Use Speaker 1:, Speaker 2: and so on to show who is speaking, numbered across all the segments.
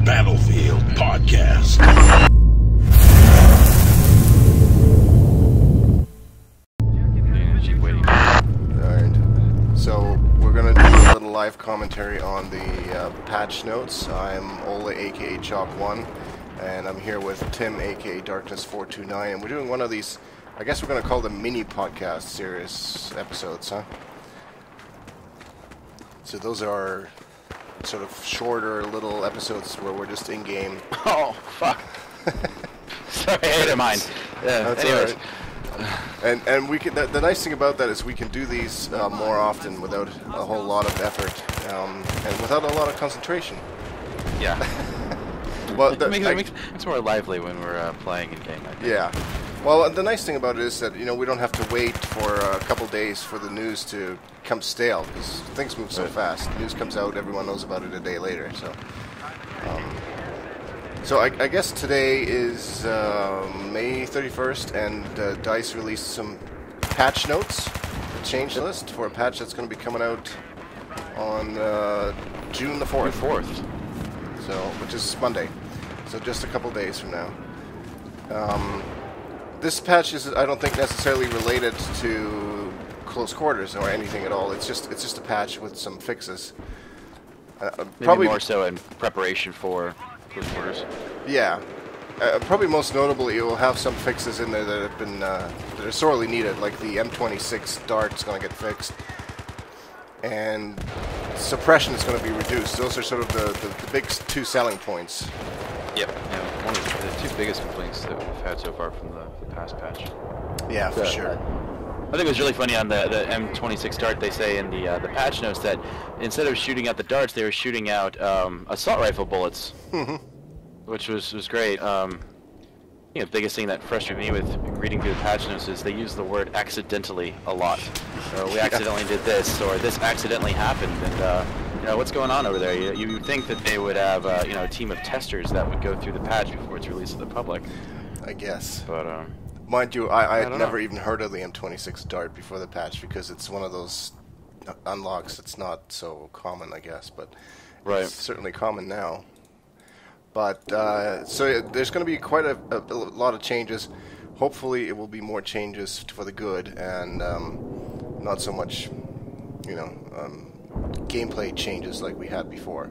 Speaker 1: Battlefield Podcast.
Speaker 2: Alright, so we're gonna do a little live commentary on the patch notes. I'm Ola, aka Chalk1, and I'm here with Tim, aka Darkness429, and we're doing one of these, I guess we're gonna call them mini podcast series episodes, huh? So those are sort of shorter little episodes where we're just in-game.
Speaker 3: Oh, fuck. Sorry, I had it in mind. Yeah,
Speaker 2: that's
Speaker 3: anyways.
Speaker 2: Alright. And we can. The nice thing about that is we can do these more often without a whole lot of effort and without a lot of concentration.
Speaker 3: Yeah.
Speaker 2: Well,
Speaker 3: it makes it more lively when we're playing in game. I think.
Speaker 2: Yeah. Well, the nice thing about it is that we don't have to wait for a couple days for the news to come stale because things move so fast. The news comes out, everyone knows about it a day later. So I guess today is May 31st, and DICE released some patch notes, a change list for a patch that's going to be coming out on June the 4th. So, which is Monday. So just a couple days from now. This patch is, I don't think, necessarily related to close quarters or anything at all. It's just a patch with some fixes.
Speaker 3: Maybe
Speaker 2: probably
Speaker 3: more so in preparation for close quarters.
Speaker 2: Yeah. Probably most notably, it will have some fixes in there that have been that are sorely needed, like the M26 dart's going to get fixed, and suppression is going to be reduced. Those are sort of the big two selling points.
Speaker 3: Yep. Yeah, one of the two biggest complaints that we've had so far from the past patch.
Speaker 2: Yeah, for sure.
Speaker 3: I think it was really funny on the M26 dart. They say in the patch notes that instead of shooting out the darts, they were shooting out assault rifle bullets, which was great. The biggest thing that frustrated me with reading through the patch notes is they use the word accidentally a lot. So we accidentally did this, or this accidentally happened, and what's going on over there? You would think that they would have a team of testers that would go through the patch before it's released to the public.
Speaker 2: I guess.
Speaker 3: But
Speaker 2: mind you, I had never even heard of the M26 dart before the patch because it's one of those unlocks that's not so common, I guess, but it's certainly common now. But so there's going to be quite a lot of changes. Hopefully, it will be more changes for the good and not so much, gameplay changes like we had before.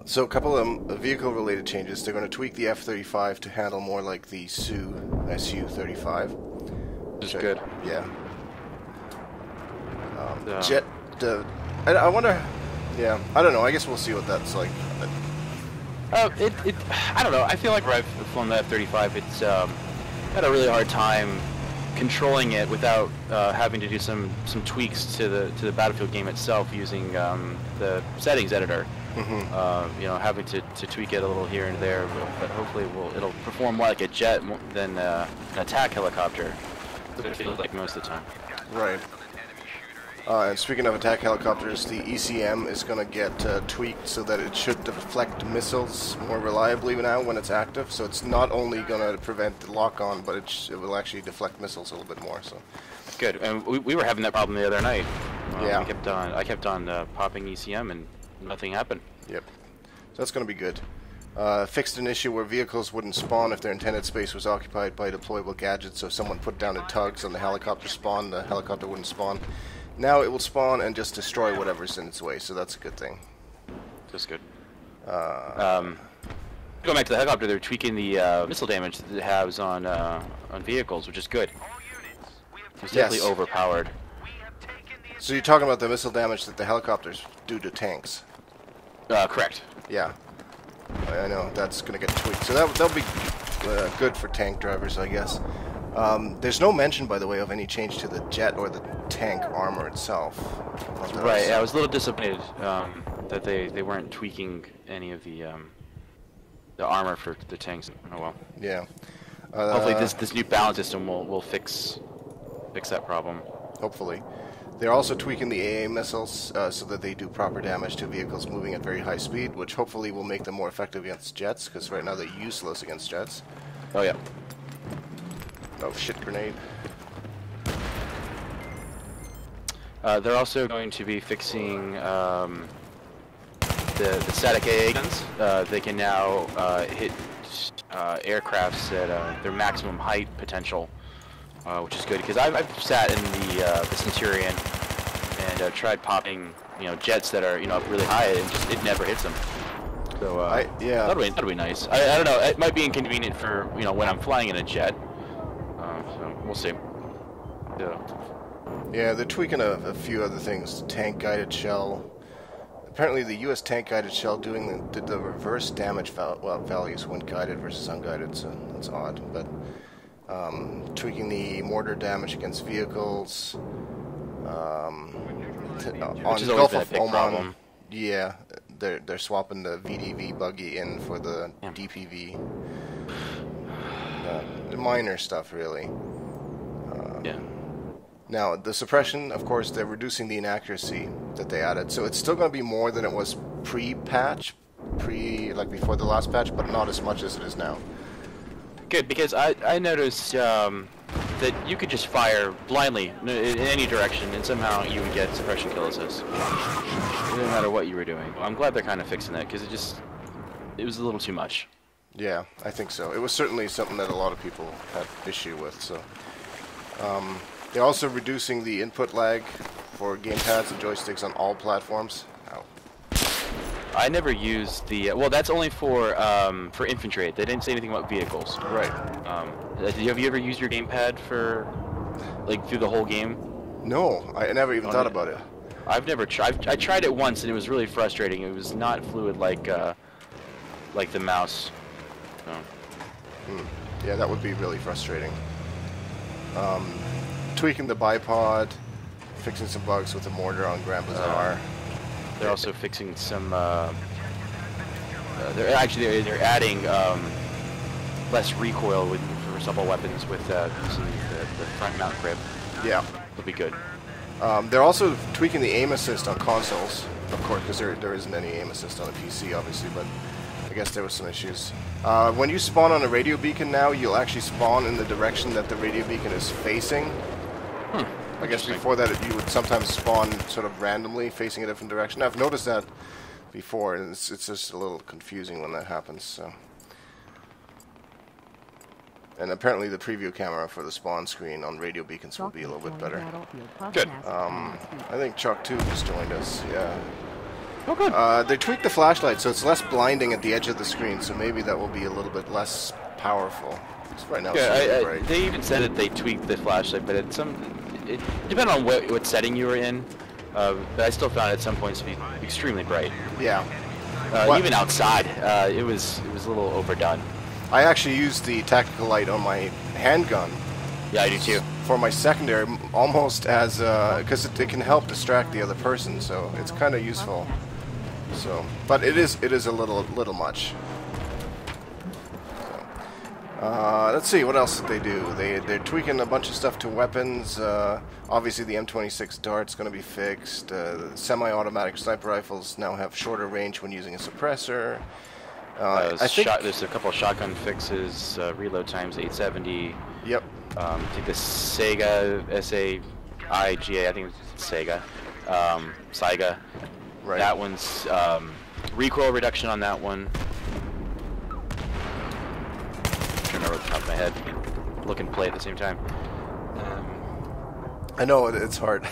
Speaker 2: So a couple of vehicle-related changes. They're going to tweak the F-35 to handle more like the Su-35.
Speaker 3: Which is good.
Speaker 2: Yeah. Jet. I wonder. Yeah. I don't know. I guess we'll see what that's like.
Speaker 3: I don't know. I feel like where I've flown the F-35, it's had a really hard time controlling it without having to do some tweaks to the Battlefield game itself using the settings editor. Having to tweak it a little here and there, but hopefully it'll perform more like a jet than an attack helicopter. That's what it feels like most of the time.
Speaker 2: Right. And speaking of attack helicopters, the ECM is going to get tweaked so that it should deflect missiles more reliably now when it's active. So it's not only going to prevent the lock-on, but it will actually deflect missiles a little bit more. So
Speaker 3: good. And we were having that problem the other night.
Speaker 2: Yeah.
Speaker 3: I kept on popping ECM and nothing happened.
Speaker 2: Yep. So that's going to be good. Fixed an issue where vehicles wouldn't spawn if their intended space was occupied by deployable gadgets. So if someone put down a tugs on the helicopter spawn, the helicopter wouldn't spawn. Now it will spawn and just destroy whatever's in its way, so that's a good thing.
Speaker 3: That's good. Going back to the helicopter, they're tweaking the missile damage that it has on vehicles, which is good. It's definitely overpowered.
Speaker 2: So you're talking about the missile damage that the helicopters do to tanks?
Speaker 3: Correct.
Speaker 2: Yeah. I know, that's going to get tweaked. So that'll be good for tank drivers, I guess. There's no mention, by the way, of any change to the jet or the tank armor itself.
Speaker 3: Right, yeah, I was a little disappointed that they weren't tweaking any of the armor for the tanks. Oh well.
Speaker 2: Yeah.
Speaker 3: Hopefully this new balance system will fix that problem.
Speaker 2: Hopefully. They're also tweaking the AA missiles so that they do proper damage to vehicles moving at very high speed, which hopefully will make them more effective against jets, because right now they're useless against jets.
Speaker 3: Oh yeah.
Speaker 2: Oh shit, grenade.
Speaker 3: They're also going to be fixing the static AA guns, they can now hit aircrafts at their maximum height potential, which is good because I've sat in the Centurion and tried popping jets that are up really high and just it never hits them. So
Speaker 2: yeah,
Speaker 3: that'll be nice. I don't know. It might be inconvenient for when I'm flying in a jet. So we'll see.
Speaker 2: Yeah, they're tweaking a few other things. Tank guided shell. Apparently, the U.S. tank guided shell did the reverse damage values when guided versus unguided. So that's odd. But tweaking the mortar damage against vehicles.
Speaker 3: Which is
Speaker 2: on
Speaker 3: always
Speaker 2: Gulf
Speaker 3: been a
Speaker 2: of
Speaker 3: big
Speaker 2: Oman,
Speaker 3: problem.
Speaker 2: Yeah, they're swapping the VDV buggy in for the DPV. The minor stuff, really.
Speaker 3: Yeah.
Speaker 2: Now, the suppression, of course, they're reducing the inaccuracy that they added. So it's still going to be more than it was pre-patch, before the last patch, but not as much as it is now.
Speaker 3: Good, because I noticed that you could just fire blindly in any direction, and somehow you would get suppression kill assist. No matter what you were doing. I'm glad they're kind of fixing that, because it was a little too much.
Speaker 2: Yeah, I think so. It was certainly something that a lot of people had issue with. So, they're also reducing the input lag for gamepads and joysticks on all platforms. Ow.
Speaker 3: I never used the well. That's only for infantry. They didn't say anything about vehicles.
Speaker 2: Right.
Speaker 3: Have you ever used your gamepad for through the whole game?
Speaker 2: No, I never even thought about it.
Speaker 3: I've never tried. I tried it once and it was really frustrating. It was not fluid like the mouse. So.
Speaker 2: Yeah, that would be really frustrating. Tweaking the bipod, fixing some bugs with the mortar on Grand Bazaar.
Speaker 3: They're also fixing some. They're adding less recoil for several weapons with using the front mount grip.
Speaker 2: Yeah,
Speaker 3: it'll be good.
Speaker 2: They're also tweaking the aim assist on consoles, of course, because there isn't any aim assist on the PC, obviously, but I guess there was some issues. When you spawn on a radio beacon now, you'll actually spawn in the direction that the radio beacon is facing. I guess before that you would sometimes spawn sort of randomly facing a different direction. I've noticed that before, and it's just a little confusing when that happens. So. And apparently the preview camera for the spawn screen on radio beacons will be a little bit better.
Speaker 3: Good.
Speaker 2: I think Chuck 2 just joined us, yeah.
Speaker 3: Oh, good.
Speaker 2: They tweaked the flashlight so it's less blinding at the edge of the screen, so maybe that will be a little bit less powerful. Right now,
Speaker 3: yeah, they even said that they tweaked the flashlight, but it depended on what setting you were in. But I still found it at some points to be extremely bright.
Speaker 2: Yeah.
Speaker 3: Even outside, it was a little overdone.
Speaker 2: I actually used the tactical light on my handgun.
Speaker 3: Yeah, I do too.
Speaker 2: For my secondary, almost as because it can help distract the other person, so it's kind of useful. So, but it is a little much. Let's see, what else did they do? They're tweaking a bunch of stuff to weapons. Obviously, the M26 dart's going to be fixed. The semi-automatic sniper rifles now have shorter range when using a suppressor. I think
Speaker 3: there's a couple of shotgun fixes. Reload times 870.
Speaker 2: Yep.
Speaker 3: I think the Sega SAIGA. I think it's Sega. Saiga.
Speaker 2: Right.
Speaker 3: That one's recoil reduction on that one. I remember off the top of my head. Look and play at the same time.
Speaker 2: I know it's hard.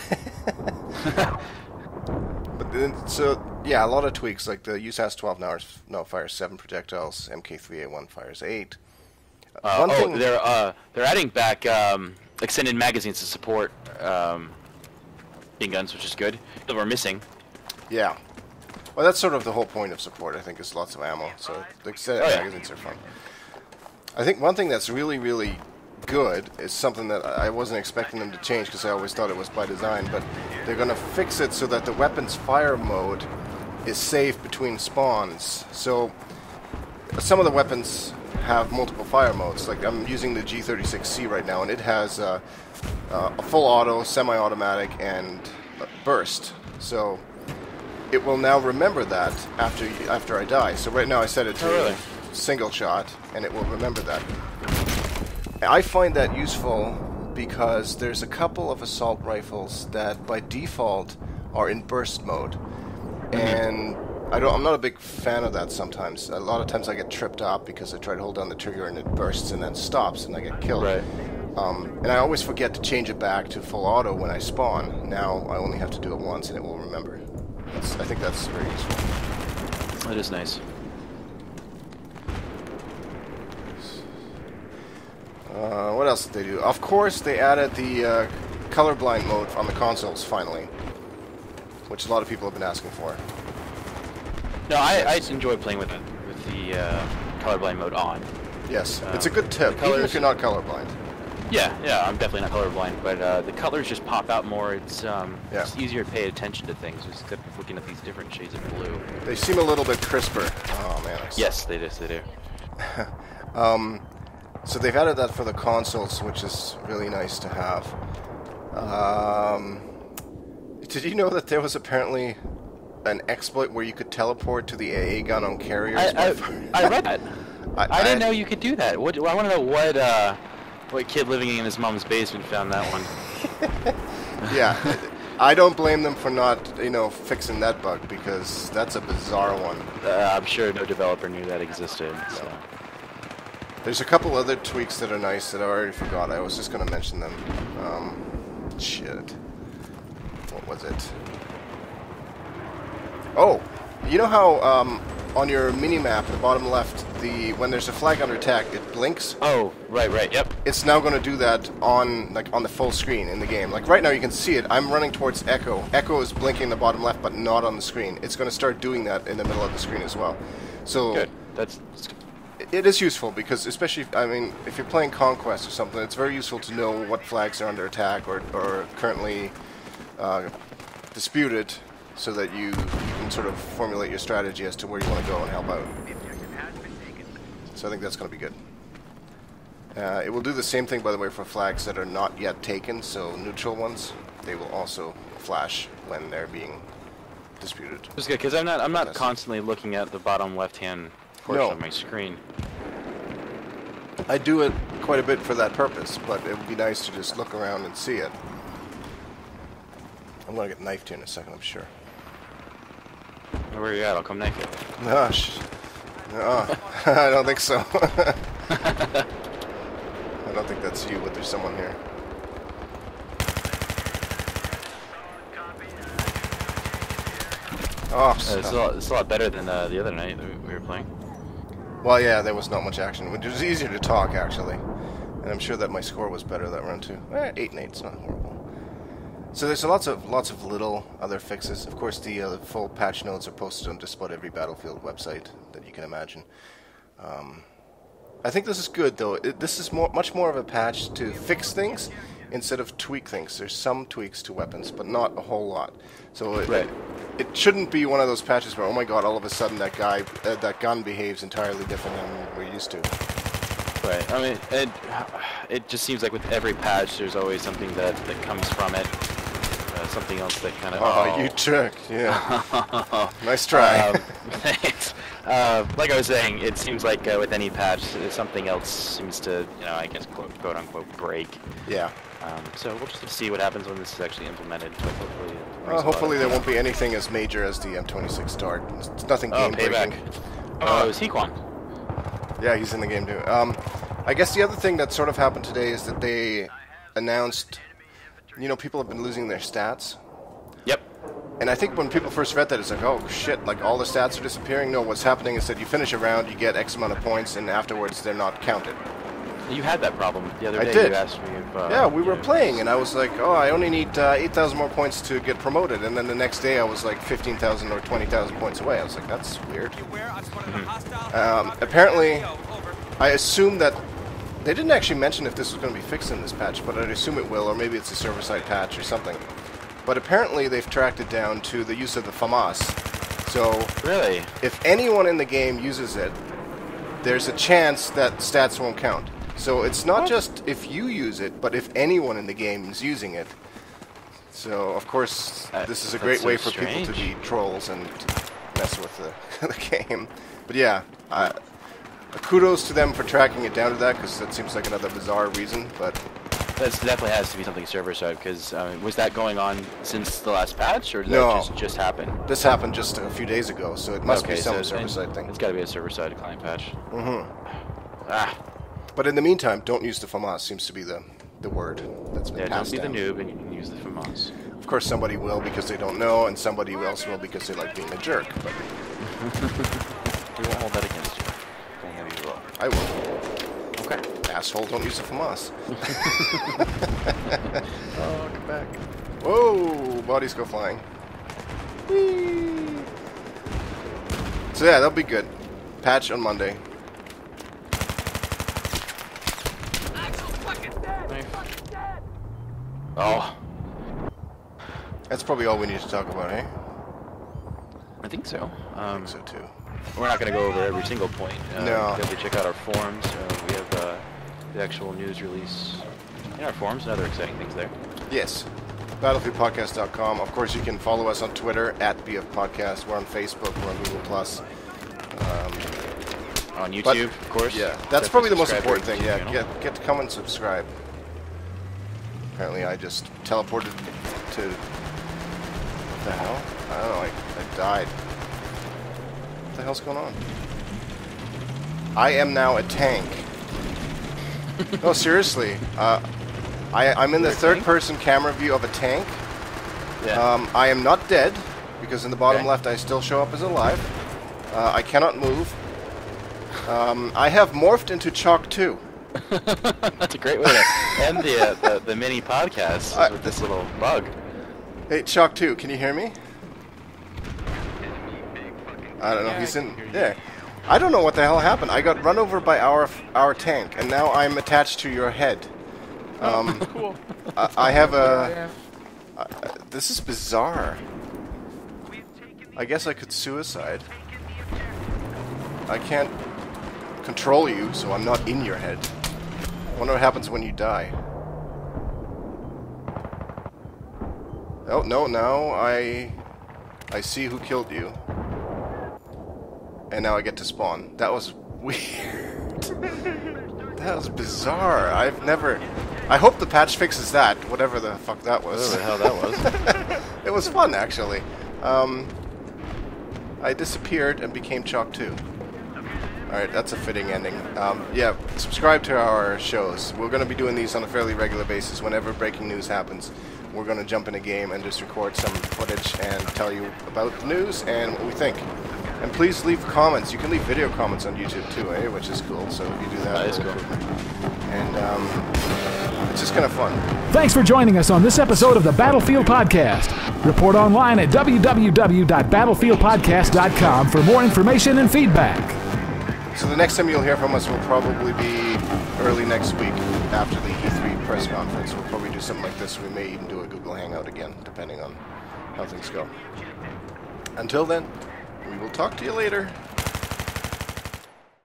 Speaker 2: But then, so yeah, a lot of tweaks like the USAS 12 now fires 7 projectiles. MK3A1 fires 8.
Speaker 3: They're adding back extended magazines to support beam guns, which is good. That we're missing.
Speaker 2: Yeah. Well, that's sort of the whole point of support. I think is lots of ammo. So the extended magazines are fun. I think one thing that's really, really good is something that I wasn't expecting them to change because I always thought it was by design, but they're going to fix it so that the weapon's fire mode is safe between spawns. So some of the weapons have multiple fire modes. Like I'm using the G36C right now, and it has a full auto, semi-automatic, and burst. So it will now remember that after I die. So right now I set it to single shot, and it will remember that. I find that useful because there's a couple of assault rifles that by default are in burst mode, and I'm not a big fan of that sometimes. A lot of times I get tripped up because I try to hold down the trigger and it bursts and then stops and I get killed.
Speaker 3: Right.
Speaker 2: And I always forget to change it back to full auto when I spawn. Now I only have to do it once and it will remember. I think that's very useful.
Speaker 3: That is nice.
Speaker 2: What else did they do? Of course, they added the colorblind mode on the consoles finally, which a lot of people have been asking for.
Speaker 3: No, I enjoy playing with the colorblind mode on.
Speaker 2: Yes, it's a good tip, even if you're not colorblind.
Speaker 3: Yeah, I'm definitely not colorblind, but the colors just pop out more. It's easier to pay attention to things, just looking at these different shades of blue.
Speaker 2: They seem a little bit crisper. Oh man.
Speaker 3: Yes, they do.
Speaker 2: So they've added that for the consoles, which is really nice to have. Did you know that there was apparently an exploit where you could teleport to the AA gun on carriers?
Speaker 3: I read that. I didn't know you could do that. I want to know what kid living in his mom's basement found that one.
Speaker 2: Yeah, I don't blame them for not, fixing that bug because that's a bizarre one.
Speaker 3: I'm sure no developer knew that existed.
Speaker 2: No.
Speaker 3: So.
Speaker 2: There's a couple other tweaks that are nice that I already forgot. I was just going to mention them. Shit. What was it? Oh, you know how on your mini-map, the bottom left, when there's a flag under attack, it blinks?
Speaker 3: Oh, right, yep.
Speaker 2: It's now going to do that on the full screen in the game. Like right now you can see it. I'm running towards Echo. Echo is blinking the bottom left, but not on the screen. It's going to start doing that in the middle of the screen as well. So
Speaker 3: good. That's
Speaker 2: it is useful because, especially, if you're playing Conquest or something, it's very useful to know what flags are under attack or currently disputed, so that you can sort of formulate your strategy as to where you want to go and help out. So I think that's going to be good. It will do the same thing, by the way, for flags that are not yet taken, so neutral ones. They will also flash when they're being disputed.
Speaker 3: It's good, because I'm not constantly looking at the bottom left-hand portion of my screen.
Speaker 2: I do it quite a bit for that purpose, but it would be nice to just look around and see it. I'm going to get knifed here in a second, I'm sure.
Speaker 3: Where are you at? I'll come knife you.
Speaker 2: No, I don't think so. I don't think that's you, but there's someone here. Oh,
Speaker 3: it's a lot better than the other night that we were playing.
Speaker 2: Well, yeah, there was not much action. It was easier to talk, actually. And I'm sure that my score was better that round, too. 8 and 8, it's not horrible. So there's lots of little other fixes. Of course, the full patch notes are posted on just about every Battlefield website that you can imagine. I think this is good, though. This is much more of a patch to fix things instead of tweak things. There's some tweaks to weapons, but not a whole lot. So it shouldn't be one of those patches where, oh my god, all of a sudden that gun behaves entirely different than we're used to.
Speaker 3: Right. I mean, it just seems like with every patch, there's always something that comes from it. Something else that kind of...
Speaker 2: Oh, you jerk. Yeah. Nice try.
Speaker 3: Thanks. Like I was saying, it seems like with any patch, something else seems to, I guess, quote-unquote, break.
Speaker 2: Yeah.
Speaker 3: So we'll just see what happens when this is actually implemented. But
Speaker 2: hopefully there won't be anything as major as the M26 dart. It's nothing game-breaking.
Speaker 3: Oh, it was Hequan.
Speaker 2: Yeah, he's in the game too. I guess the other thing that sort of happened today is that they announced, people have been losing their stats.
Speaker 3: Yep.
Speaker 2: And I think when people first read that, it's like, oh shit, like all the stats are disappearing. No, what's happening is that you finish a round, you get X amount of points, and afterwards they're not counted.
Speaker 3: You had that problem the other day.
Speaker 2: I did.
Speaker 3: You asked me if,
Speaker 2: yeah, we were playing, and I was like, oh, I only need 8,000 more points to get promoted. And then the next day I was like 15,000 or 20,000 points away. I was like, that's weird. Apparently, I assume that they didn't actually mention if this was going to be fixed in this patch, but I'd assume it will, or maybe it's a server-side patch or something. But apparently they've tracked it down to the use of the FAMAS. So,
Speaker 3: really,
Speaker 2: if anyone in the game uses it, there's a chance that stats won't count. So it's not just if you use it, but if anyone in the game is using it. So, of course, this is a great way for people to be trolls and mess with the game. But yeah, kudos to them for tracking it down to that, because that seems like another bizarre reason, but
Speaker 3: That definitely has to be something server-side, because was that going on since the last patch, or did
Speaker 2: No.
Speaker 3: that just happen?
Speaker 2: This happened just a few days ago, so it must be some
Speaker 3: so
Speaker 2: server-side thing.
Speaker 3: It's got to be a server-side client patch.
Speaker 2: Mm-hmm.
Speaker 3: Ah.
Speaker 2: But in the meantime, don't use the FAMAS seems to be the word that's been
Speaker 3: Yeah, don't
Speaker 2: passed
Speaker 3: be the
Speaker 2: down.
Speaker 3: noob and you can use the FAMAS.
Speaker 2: Of course, somebody will because they don't know, and somebody else will because they like being a jerk. But
Speaker 3: We won't hold that against you. Don't have you will.
Speaker 2: I will.
Speaker 3: Okay.
Speaker 2: Asshole, don't use the FAMAS.
Speaker 3: Oh, come back.
Speaker 2: Whoa, bodies go flying. Whee! So yeah, that'll be good. Patch on Monday.
Speaker 3: Oh,
Speaker 2: That's probably all we need to talk about, eh?
Speaker 3: I think so.
Speaker 2: I think so too.
Speaker 3: We're not going to go over every single point.
Speaker 2: No.
Speaker 3: You have to check out our forums. We have the actual news release in our forums and other exciting things there.
Speaker 2: Yes. BattlefieldPodcast.com. Of course, you can follow us on Twitter at BFPodcast. We're on Facebook. We're on Google Plus.
Speaker 3: On YouTube, of course.
Speaker 2: Yeah, that's probably the most
Speaker 3: Subscribe
Speaker 2: important
Speaker 3: to our
Speaker 2: thing.
Speaker 3: YouTube
Speaker 2: Yeah,
Speaker 3: channel.
Speaker 2: get to come and subscribe. Apparently, I just teleported to. What the hell? I don't know. I died. What the hell's going on? I am now a tank. No, seriously. I'm in the third-person camera view of a tank.
Speaker 3: Yeah.
Speaker 2: I am not dead, because in the bottom
Speaker 3: Okay.
Speaker 2: left I still show up as alive. I cannot move. I have morphed into Chalk 2.
Speaker 3: That's a great way to end the mini podcast with this little bug.
Speaker 2: Hey, Chalk 2, can you hear me? I don't know,
Speaker 3: Yeah,
Speaker 2: he's
Speaker 3: I
Speaker 2: in
Speaker 3: can hear you.
Speaker 2: there. I don't know what the hell happened. I got run over by our tank, and now I'm attached to your head.
Speaker 3: Cool.
Speaker 2: I have a... this is bizarre. I guess I could suicide. I can't control you, so I'm not in your head. I wonder what happens when you die. Oh, no, now I see who killed you. And now I get to spawn. That was weird. That was bizarre. I've never... I hope the patch fixes that, whatever the fuck that was.
Speaker 3: Whatever the hell that was.
Speaker 2: It was fun, actually. I disappeared and became Chalk 2. Alright, that's a fitting ending. Yeah, subscribe to our shows. We're going to be doing these on a fairly regular basis. Whenever breaking news happens, we're going to jump in a game and just record some footage and tell you about the news and what we think. And please leave comments. You can leave video comments on YouTube too, eh? Which is cool, so if you do that...
Speaker 3: That is cool.
Speaker 2: And, it's just kind of fun.
Speaker 4: Thanks for joining us on this episode of the Battlefield Podcast. Report online at www.battlefieldpodcast.com for more information and feedback.
Speaker 2: So the next time you'll hear from us will probably be early next week after the E3 press conference. We'll probably do something like this. We may even do a Google Hangout again, depending on how things go. Until then, we will talk to you later.